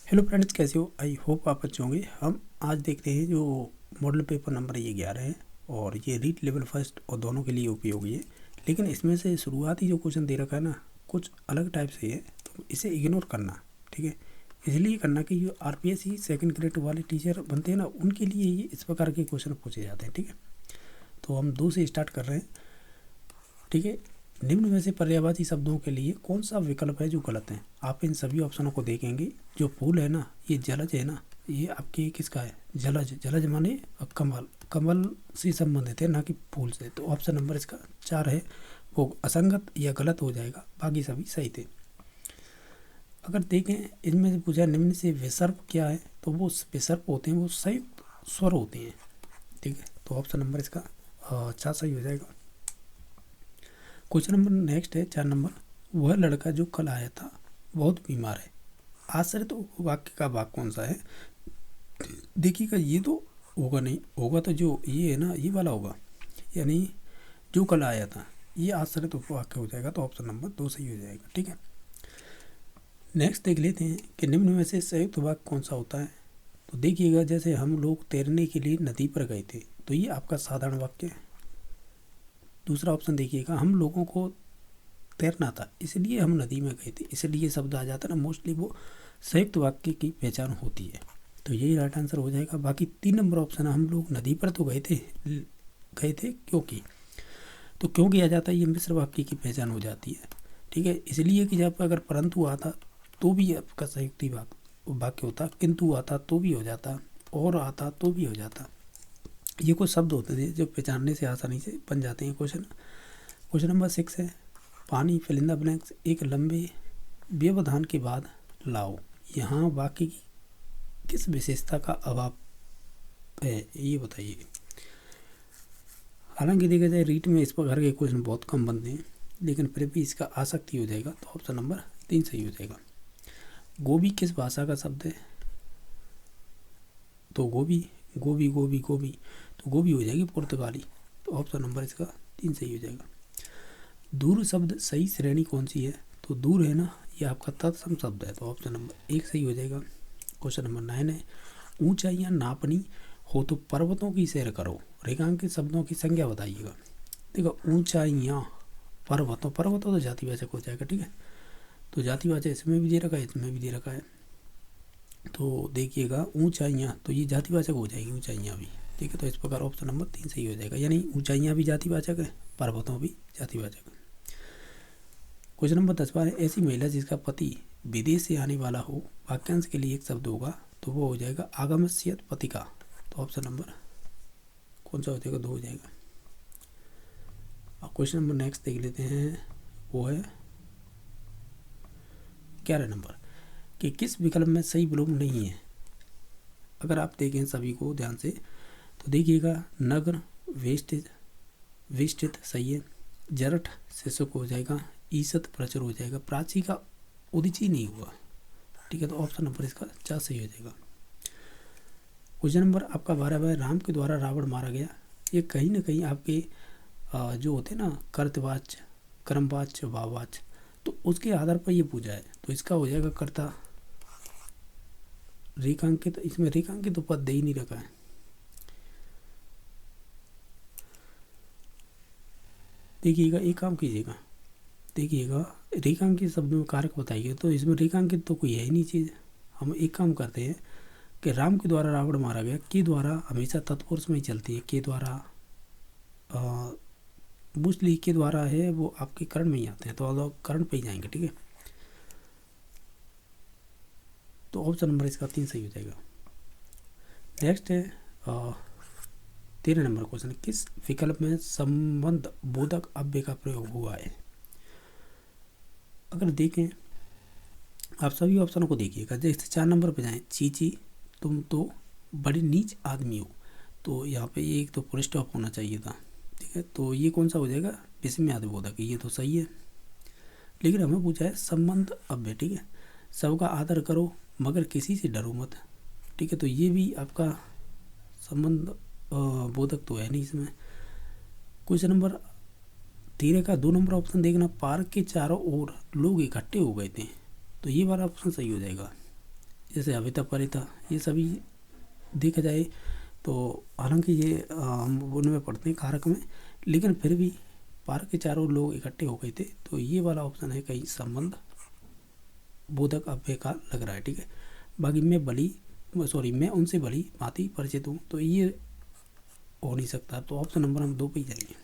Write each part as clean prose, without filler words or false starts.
Hello friends, कैसे हो? I hope आप अच्छे होंगे। हम आज देखते हैं जो मॉडल पेपर नंबर ये 11 है और ये रीट लेवल फर्स्ट और दोनों के लिए उपयोगी है। लेकिन इसमें से शुरुआती जो क्वेश्चन दे रखा है ना, कुछ अलग टाइप से है, तो इसे इग्नोर करना, ठीक है। इसलिए करना कि जो आरपीएससी सेकंड ग्रेड वाले टीचर बनते हैं ना, उनके लिए ये इस प्रकार के क्वेश्चन पूछे जाते हैं, ठीक है। तो हम 2 से स्टार्ट कर रहे हैं, ठीक है। निम्न में से पर्यायवाची शब्दों के लिए कौन सा विकल्प है जो गलत है? आप इन सभी ऑप्शनों को देखेंगे। जो फूल है ना, ये जलज है ना, ये आपके किसका है? जलज। जलज माने कमल, कमल से संबंधित है, ना कि फूल से। तो ऑप्शन नंबर इसका 4 है, वो असंगत या गलत हो जाएगा, बाकी सभी सही थे। अगर देखें, इनमें से पूछा निम्न से विसर्ग क्या है, तो वो विसर्ग होते हैं, वो संयुक्त स्वर होते हैं, ठीक है। तो ऑप्शन नंबर इसका 4 सही हो जाएगा। क्वेश्चन नंबर नेक्स्ट है 4 नंबर। वह लड़का जो कल आया था बहुत बीमार है। आश्चर्य तो वाक्य का भाग कौन सा है? देखिएगा, ये तो होगा नहीं, होगा तो जो ये है ना, ये वाला होगा, यानी जो कल आया था, ये आश्चर्य तो वाक्य हो जाएगा। तो ऑप्शन नंबर 2 सही हो जाएगा, ठीक है। नेक्स्ट देख लेते हैं कि निम्न में से संयुक्त वाक्य कौन सा होता है। तो देखिएगा, जैसे हम लोग तैरने के लिए नदी पर गए थे, तो ये आपका साधारण वाक्य है। दूसरा ऑप्शन देखिएगा, हम लोगों को तैरना था इसलिए हम नदी में गए थे, इसलिए शब्द आ जाता है ना, मोस्टली वो संयुक्त वाक्य की पहचान होती है। तो यही राइट आंसर हो जाएगा। बाकी 3 नंबर ऑप्शन है, हम लोग नदी पर तो गए थे क्योंकि, तो क्योंकि आ जाता है, ये मिश्र वाक्य की पहचान हो जाती है, ठीक है। इसलिए कि जब अगर परंतु आता तो भी आपका संयुक्त वाक्य होता, किंतु आता तो भी हो जाता, और आता तो भी हो जाता। ये कुछ शब्द होते थे जो पहचानने से आसानी से बन जाते हैं। क्वेश्चन नंबर 6 है, पानी फिल इन द ब्लैंक्स एक लंबे व्यवधान के बाद लाओ। यहाँ वाक्य की किस विशेषता का अभाव है, ये बताइए। हालांकि देखा जाए रीट में इस प्रकार के क्वेश्चन बहुत कम बनते हैं, लेकिन फिर भी इसका आसक्ति हो जाएगा। तो ऑप्शन नंबर 3 सही हो जाएगा। गोभी किस भाषा का शब्द है? तो गोभी गोभी गोभी गोभी, तो गोभी हो जाएगी पुर्तगाली। तो ऑप्शन नंबर इसका 3 सही हो जाएगा। दूर शब्द सही श्रेणी कौन सी है? तो दूर है ना, ये आपका तत्सम शब्द है। तो ऑप्शन नंबर 1 सही हो जाएगा। क्वेश्चन नंबर 9 है, ऊंचाइयां नापनी हो तो पर्वतों की सैर करो। रेखांकित शब्दों की संख्या बताइएगा। देखो, ऊंचाइयां पर्वतों, पर्वतों तो जातिवाचक हो जाएगा, ठीक है। तो जातिवाचक इसमें भी दे रखा है, इसमें भी दे रखा है। तो देखिएगा, ऊंचाइयां, तो ये जातिवाचक हो जाएगी ऊंचाइयां भी, ठीक है। तो इस प्रकार ऑप्शन नंबर 3 सही हो जाएगा, यानी ऊंचाइयां भी जातिवाचक है, पर्वतों भी जातिवाचक है। क्वेश्चन नंबर 10 है, ऐसी महिला जिसका पति विदेश से आने वाला हो, वाक्यांश के लिए एक शब्द होगा, तो वो हो जाएगा आगमस्यत पतिका। तो ऑप्शन नंबर कौन सा हो जाएगा? 2 हो जाएगा। अब क्वेश्चन नंबर नेक्स्ट देख लेते हैं, वो है 11 नंबर, कि किस विकल्प में सही विलोम नहीं है। अगर आप देखें सभी को ध्यान से, तो देखिएगा, नग्न वेष्टित सही है, जरठ शिशुक हो जाएगा, ईसत प्रचुर हो जाएगा, प्राची का उदिची नहीं हुआ, ठीक है। तो ऑप्शन नंबर इसका 4 सही हो जाएगा। क्वेश्चन नंबर आपका 12 है, राम के द्वारा रावण मारा गया। ये कहीं ना कहीं आपके जो होते हैं ना, कर्तवाच्य, कर्मवाच्य, भाववाच्य, तो उसके आधार पर ये पूछा है। तो इसका हो जाएगा कर्ता रेखांकित, इसमें रेखांकित तो पद दे ही नहीं रखा है। देखिएगा, एक काम कीजिएगा, देखिएगा रेखांकित शब्द में कारक बताइए। तो इसमें रेखांकित तो कोई है ही नहीं चीज़। हम एक काम करते हैं कि राम के द्वारा रावण मारा गया, के द्वारा हमेशा तत्पुरुष में ही चलती है, के द्वारा मोस्टली के द्वारा है, वो आपके कर्ण में ही आते हैं, तो आप कर्ण पे ही जाएंगे, ठीक है। तो ऑप्शन नंबर इसका 3 सही हो जाएगा। नेक्स्ट है 13 नंबर क्वेश्चन, किस विकल्प में संबंध बोधक अव्यय का प्रयोग हुआ है? अगर देखें, आप सभी ऑप्शनों को देखिएगा, जैसे 4 नंबर पे जाएं, चीची तुम तो बड़े नीच आदमी हो, तो यहाँ पे ये एक तो पुरुष स्टॉप होना चाहिए था, ठीक है। तो ये कौन सा हो जाएगा? विस्मयादिबोधक, ये तो सही है। लेकिन हमें पूछा है संबंध अव्यय, ठीक है। सबका आदर करो मगर किसी से डरो मत, ठीक है। तो ये भी आपका संबंध बोधक तो है नहीं इसमें। क्वेश्चन नंबर 13 का 2 नंबर ऑप्शन देखना, पार्क के चारों ओर लोग इकट्ठे हो गए थे, तो ये वाला ऑप्शन सही हो जाएगा। जैसे अभिता परिता, ये सभी देखा जाए तो हालांकि ये हम उनमें पढ़ते हैं कारक में, लेकिन फिर भी पार्क के चारों लोग इकट्ठे हो गए थे, तो ये वाला ऑप्शन है कहीं संबंध बोधक अव्यय का लग रहा है। ठीक है, बाकी मैं उनसे भली भांति परिचित हूँ, तो ये हो नहीं सकता, तो ऑप्शन नंबर हम 2 पे ही जाएंगे।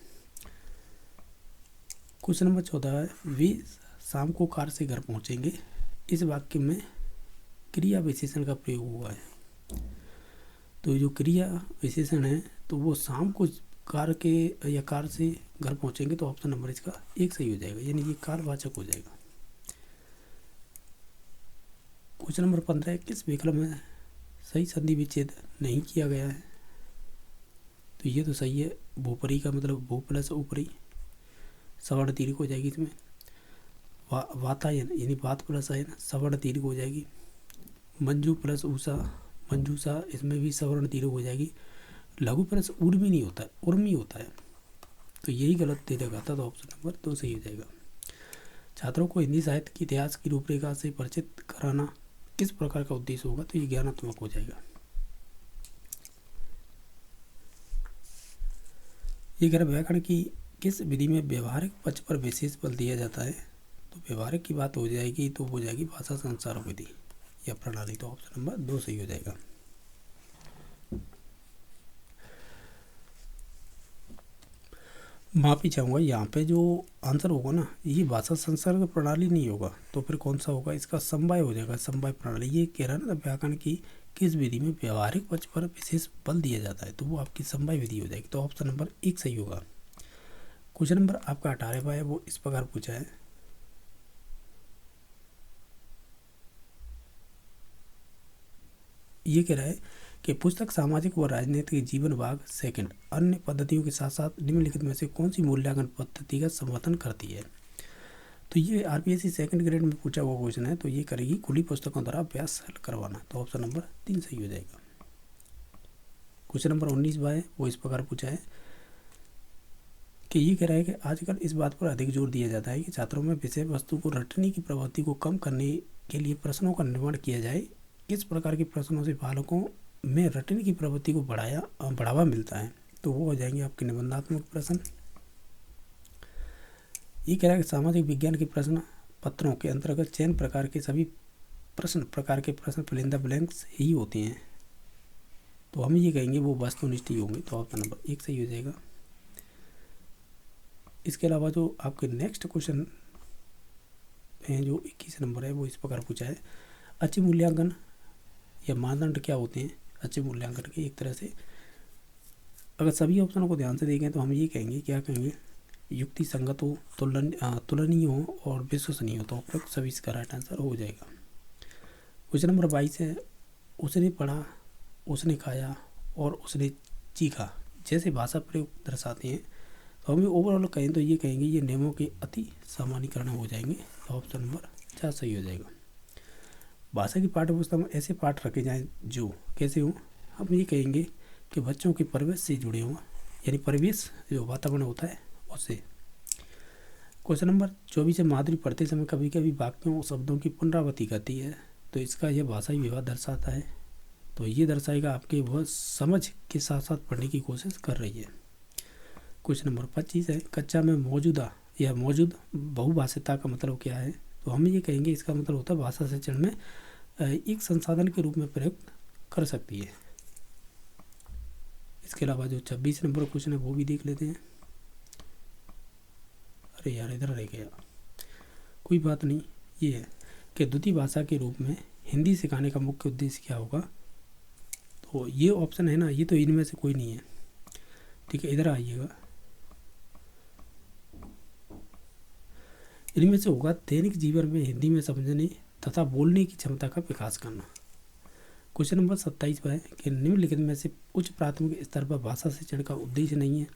क्वेश्चन नंबर 14 है, वे शाम को कार से घर पहुँचेंगे, इस वाक्य में क्रिया विशेषण का प्रयोग हुआ है। तो जो क्रिया विशेषण है तो वो शाम को कार से घर पहुँचेंगे, तो ऑप्शन नंबर इसका 1 सही हो जाएगा, यानी ये कारवाचक हो जाएगा। क्वेश्चन नंबर 15 है, किस विकल्प में सही संधि विच्छेद नहीं किया गया है? तो ये तो सही है, भूपरी का मतलब भू प्लस ऊपरी, सवर्ण दीर्घ हो जाएगी इसमें। वातायन यानी बात प्लस आयन, सवर्ण दीर्घ हो जाएगी। मंजू प्लस ऊषा, मंजूषा, इसमें भी सवर्ण दीर्घ हो जाएगी। लघु प्लस उर्मी नहीं होता है, उर्मी होता है, तो यही गलत दे रखा था, तो ऑप्शन नंबर 2 सही हो जाएगा। छात्रों को हिंदी साहित्य के इतिहास की रूपरेखा से परिचित कराना किस प्रकार का उद्देश्य होगा? तो ये ज्ञानात्मक हो जाएगा। ये कह रहा व्याकरण की किस विधि में व्यवहारिक पक्ष पर विशेष बल दिया जाता है? तो व्यवहारिक की बात हो जाएगी तो हो जाएगी भाषा संचार विधि या प्रणाली, तो ऑप्शन नंबर 2 सही हो जाएगा। माफी चाहूँगा, यहाँ पे जो आंसर होगा ना, ये भाषा संसर्ग प्रणाली नहीं होगा, तो फिर कौन सा होगा? इसका समवाय हो जाएगा, समवाय प्रणाली। ये कह रहा है ना व्याकरण की किस विधि में व्यवहारिक पक्ष पर विशेष बल दिया जाता है, तो वो आपकी समवाय विधि हो जाएगी, तो ऑप्शन नंबर 1 सही होगा। क्वेश्चन नंबर आपका 18वां है, वो इस प्रकार पूछा है, ये कह रहा है कि पुस्तक सामाजिक व राजनीतिक जीवन भाग सेकंड अन्य पद्धतियों के साथ साथ निम्नलिखित में से कौन सी मूल्यांकन पद्धति का समर्थन करती है? तो ये आरपीएससी सेकंड ग्रेड में पूछा हुआ क्वेश्चन है, तो ये करेगी खुली पुस्तकों द्वारा अभ्यास हल करवाना, तो ऑप्शन नंबर 3 सही हो जाएगा। क्वेश्चन नंबर 19 है, वो इस प्रकार पूछा है कि ये कह रहा है कि आजकल इस बात पर अधिक जोर दिया जाता है कि छात्रों में विषय वस्तु को रटने की प्रवृत्ति को कम करने के लिए प्रश्नों का निर्माण किया जाए। किस प्रकार के प्रश्नों से बालकों में रटने की प्रवृत्ति को बढ़ावा मिलता है? तो वो हो जाएंगे आपके निबंधात्मक प्रश्न। ये कह रहा है कि सामाजिक विज्ञान के प्रश्न पत्रों के अंतर्गत चयन प्रकार के सभी प्रश्न फिल इन द ब्लैंक्स ही होते हैं, तो हम ये कहेंगे वो वस्तुनिष्ठ ही होंगे, तो ऑप्शन नंबर 1 सही हो जाएगा। इसके अलावा जो आपके नेक्स्ट क्वेश्चन हैं, जो 21 नंबर है, वो इस प्रकार पूछा है, अच्छे मूल्यांकन या मानदंड क्या होते हैं? अच्छे मूल्यांकन के एक तरह से अगर सभी ऑप्शनों को ध्यान से देखें तो हम ये कहेंगे, क्या कहेंगे? युक्ति संगत हो, तुलनीय हो और विश्वसनीय हो, तो उपरोक्त सभी इसका राइट आंसर हो जाएगा। क्वेश्चन नंबर 22 है, उसने पढ़ा, उसने खाया और उसने चीखा जैसे भाषा प्रयोग दर्शाते हैं, तो हम ओवरऑल कहें तो ये कहेंगे ये नियमों के अति सामान्यीकरण हो जाएंगे, तो ऑप्शन नंबर 4 सही हो जाएगा। भाषा की पाठ्यपुस्तक में ऐसे पाठ रखे जाएं जो कैसे हों? हम ये कहेंगे कि बच्चों के परिवेश से जुड़े हों, यानी परिवेश जो वातावरण होता है उससे। क्वेश्चन नंबर 24 है, माधुरी पढ़ते समय कभी कभी वाक्यों शब्दों की पुनरावृत्ति करती है, तो इसका यह भाषाई व्यवहार दर्शाता है, तो ये दर्शाएगा आपके वह समझ के साथ साथ पढ़ने की कोशिश कर रही है। क्वेश्चन नंबर 25 है, कक्षा में मौजूद बहुभाषिता का मतलब क्या है? तो हम ये कहेंगे इसका मतलब होता है भाषा शिक्षण में एक संसाधन के रूप में प्रयुक्त कर सकती है। इसके अलावा जो 26 नंबर क्वेश्चन है वो भी देख लेते हैं। अरे यार इधर रह गया, कोई बात नहीं। ये है कि द्वितीय भाषा के रूप में हिंदी सिखाने का मुख्य उद्देश्य क्या होगा? तो ये ऑप्शन है ना, ये तो इनमें से कोई नहीं है, ठीक है, इधर आइएगा। इनमें से होगा दैनिक जीवन में हिंदी में समझने तथा बोलने की क्षमता का विकास करना। क्वेश्चन नंबर 27 पर है कि निम्नलिखित में से उच्च प्राथमिक स्तर पर भाषा शिक्षण का उद्देश्य नहीं है,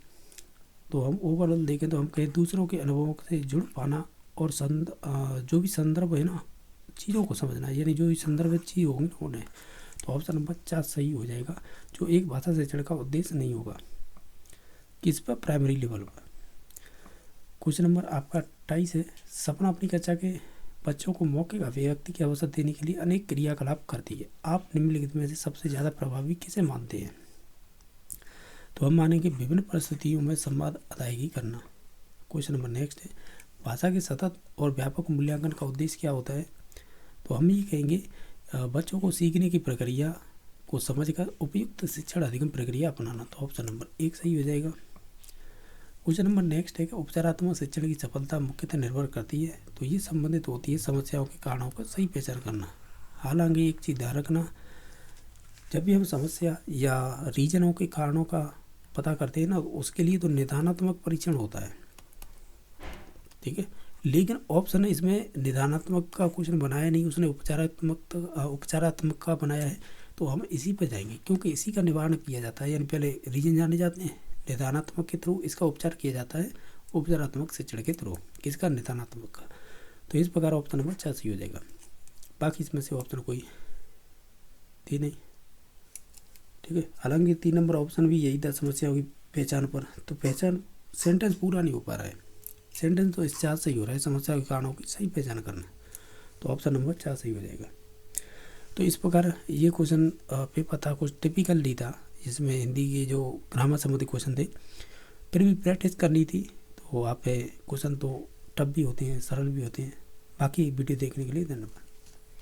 तो हम ओवरऑल देखें तो हम कहें दूसरों के अनुभवों से जुड़ पाना और जो भी संदर्भ है ना चीज़ों को समझना, यानी जो भी संदर्भित चीज़ होंगी ना उन्हें, तो ऑप्शन नंबर 4 सही हो जाएगा। जो एक भाषा शिक्षण का उद्देश्य नहीं होगा, किस पर? प्राइमरी लेवल पर। क्वेश्चन नंबर आपका 28 है, सपना अपनी कक्षा के बच्चों को मौके का अभिव्यक्ति के अवसर देने के लिए अनेक क्रियाकलाप करती है। आप निम्नलिखित में से सबसे ज़्यादा प्रभावी किसे मानते हैं? तो हम मानेंगे विभिन्न परिस्थितियों में संवाद अदायगी करना। क्वेश्चन नंबर नेक्स्ट है, भाषा के सतत और व्यापक मूल्यांकन का उद्देश्य क्या होता है? तो हम ये कहेंगे बच्चों को सीखने की प्रक्रिया को समझकर उपयुक्त शिक्षण अधिगम प्रक्रिया अपनाना। तो ऑप्शन नंबर 1 सही हो जाएगा। क्वेश्चन नंबर नेक्स्ट है कि उपचारात्मक शिक्षण की सफलता मुख्यतः निर्भर करती है। तो ये संबंधित होती है समस्याओं के कारणों का सही पहचान करना। हालांकि एक चीज़ ध्यान रखना, जब भी हम समस्या या रीजनों के कारणों का पता करते हैं ना, उसके लिए तो निदानात्मक परीक्षण होता है, ठीक है। लेकिन ऑप्शन इसमें निदानात्मक का क्वेश्चन बनाया नहीं, उसने उपचारात्मक का बनाया है। तो हम इसी पर जाएंगे क्योंकि इसी का निवारण किया जाता है। यानी पहले रीजन जाने जाते हैं निदानात्मक के थ्रू, इसका उपचार किया जाता है उपचारात्मक शिक्षण के थ्रू, किसका? निदानात्मक का। तो इस प्रकार ऑप्शन नंबर 4 सही हो जाएगा। बाकी इसमें से ऑप्शन कोई थी नहीं, ठीक है। हालांकि 3 नंबर ऑप्शन भी यही था समस्याओं की पहचान पर। तो पहचान सेंटेंस पूरा नहीं हो पा रहा है, सेंटेंस तो इस 4 से ही हो रहा है, समस्या के कारणों की सही पहचान करना। तो ऑप्शन नंबर 4 सही हो जाएगा। तो इस प्रकार ये क्वेश्चन पेपर था, कुछ टिपिकल नहीं था, जिसमें हिंदी के जो ग्रामर संबंधी क्वेश्चन थे, फिर भी प्रैक्टिस करनी थी। तो वहाँ पे क्वेश्चन तो टफ भी होते हैं, सरल भी होते हैं। बाकी वीडियो देखने के लिए धन्यवाद।